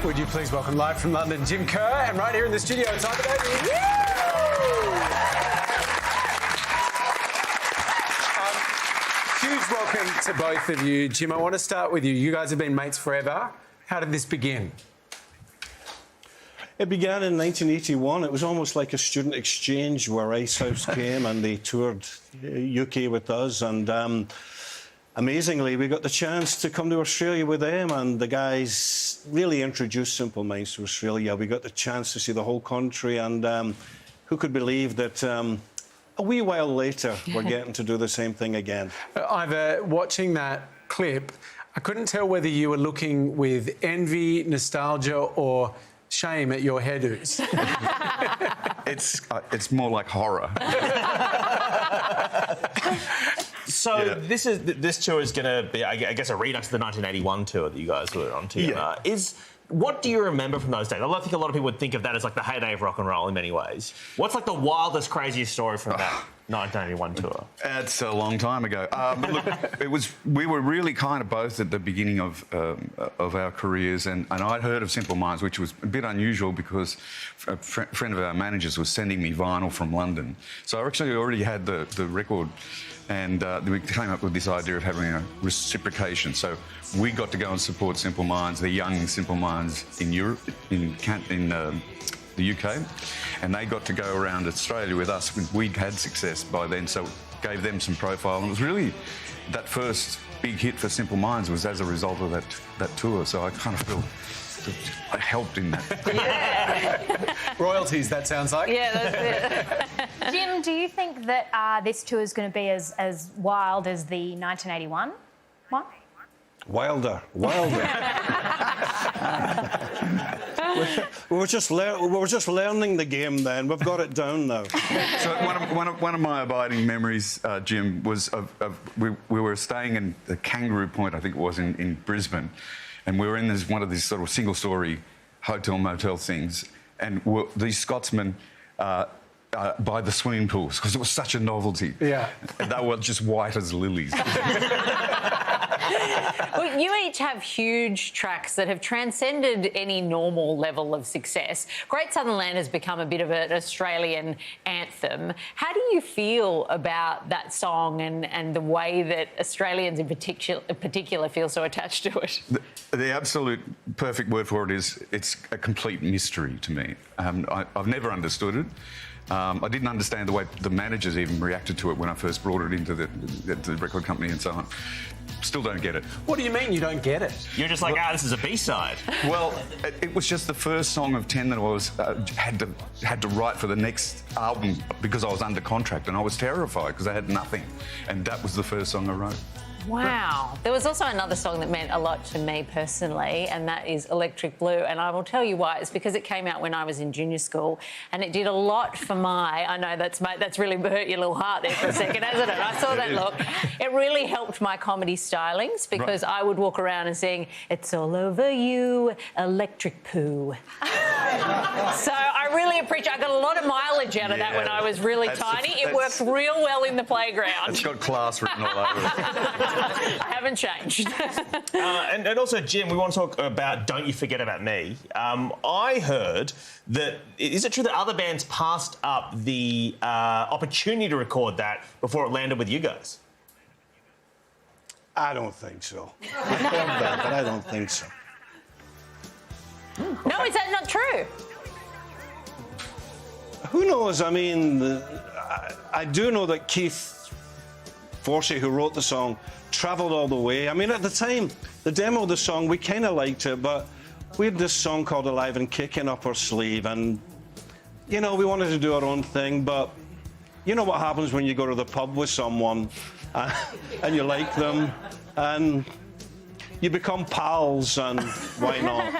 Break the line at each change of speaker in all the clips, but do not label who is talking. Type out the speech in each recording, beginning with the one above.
Would you please welcome live from London, Jim Kerr, and right here in the studio, it's Iva Davies. Huge welcome to both of you. Jim, I want to start with you. You guys have been mates forever. How did this begin?
It began in 1981. It was almost like a student exchange where Icehouse came and they toured UK with us. And amazingly, we got the chance to come to Australia with them, and the guys really introduced Simple Minds to Australia. We got the chance to see the whole country, and who could believe that a wee while later we're getting to do the same thing again.
Iva, watching that clip, I couldn't tell whether you were looking with envy, nostalgia or shame at your hairdos.
It's more like horror.
So yeah. This tour is going to be, I guess, a redux of the 1981 tour that you guys were on together.
Yeah.
What do you remember from those days? I think a lot of people would think of that as like the heyday of rock and roll in many ways. What's like the wildest, craziest story from that 1981 tour?
It's a long time ago. But look, we were really kind of both at the beginning of our careers, and I'd heard of Simple Minds, which was a bit unusual because a friend of our managers was sending me vinyl from London. So I actually already had the record, and we came up with this idea of having a reciprocation. So we got to go and support Simple Minds, the young Simple Minds in Europe, in the UK, and they got to go around Australia with us. We'd had success by then, so gave them some profile, and it was really that first big hit for Simple Minds was as a result of that tour. So I kind of feel I helped in that.
Yeah. Royalties, that sounds like.
Yeah, that's it.
Jim, do you think that this tour is going to be as wild as the 1981 one?
Wilder. we were just learning the game then. We've got it down now.
So one of my abiding memories, Jim, was we were staying in the Kangaroo Point, I think it was, in Brisbane, and we were in one of these sort of single-storey hotel motel things, and these Scotsmen by the swimming pools because it was such a novelty.
Yeah,
and they were just white as lilies.
Well, you each have huge tracks that have transcended any normal level of success. Great Southern Land has become a bit of an Australian anthem. How do you feel about that song and the way that Australians in particular feel so attached to it?
The absolute perfect word for it is it's a complete mystery to me. I've never understood it. I didn't understand the way the managers even reacted to it when I first brought it into the record company and so on. Still don't get it.
What do you mean you don't get it?
You're just like, this is a B-side.
Well, it was just the first song of 10 that I was had to write for the next album because I was under contract, and I was terrified because I had nothing, and that was the first song I wrote.
Wow. There was also another song that meant a lot to me personally, and that is Electric Blue. And I will tell you why. It's because it came out when I was in junior school, and it did a lot for I know that's really hurt your little heart there for a second, hasn't it? I saw that look. It really helped my comedy stylings because I would walk around and sing, "It's all over you, electric poo." So I really appreciate. I got a lot of mileage out of that when I was really tiny. It worked real well in the playground.
It's got class written all over it.
I haven't changed.
and also, Jim, we want to talk about Don't You Forget About Me. I heard that... Is it true that other bands passed up the opportunity to record that before it landed with you guys?
I don't think so. I love that, but I don't think so.
No, is that not true?
Who knows? I mean, I do know that Keith Forsey, who wrote the song, travelled all the way. I mean, at the time, the demo of the song, we kind of liked it, but we had this song called Alive and Kicking up our sleeve, and, you know, we wanted to do our own thing, but you know what happens when you go to the pub with someone and you like them, and you become pals, and why not?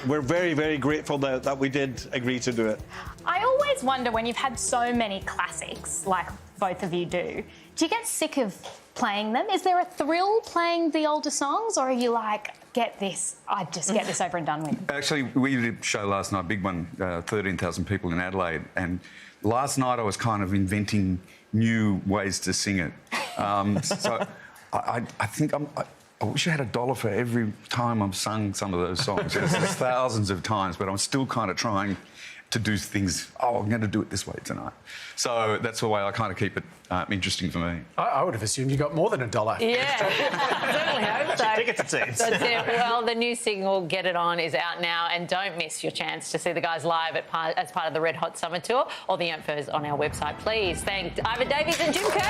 We're very, very grateful that we did agree to do it.
I always wonder, when you've had so many classics, like both of you do you get sick of playing them? Is there a thrill playing the older songs, or are you like, I just get this over and done with?
Actually, we did a show last night, big one, 13,000 people in Adelaide, and last night I was kind of inventing new ways to sing it. So I think I wish I had $1 for every time I've sung some of those songs. It's thousands of times, but I'm still kind of trying to do things. Oh, I'm going to do it this way tonight. So that's the way I kind of keep it interesting for me.
I would have assumed you got more than $1.
Yeah, I certainly hope so.
Tickets it seems.
That's it. Well, the new single, Get It On, is out now, and don't miss your chance to see the guys live as part of the Red Hot Summer Tour. All the info is on our website. Please thank Iva Davies and Jim Kerr.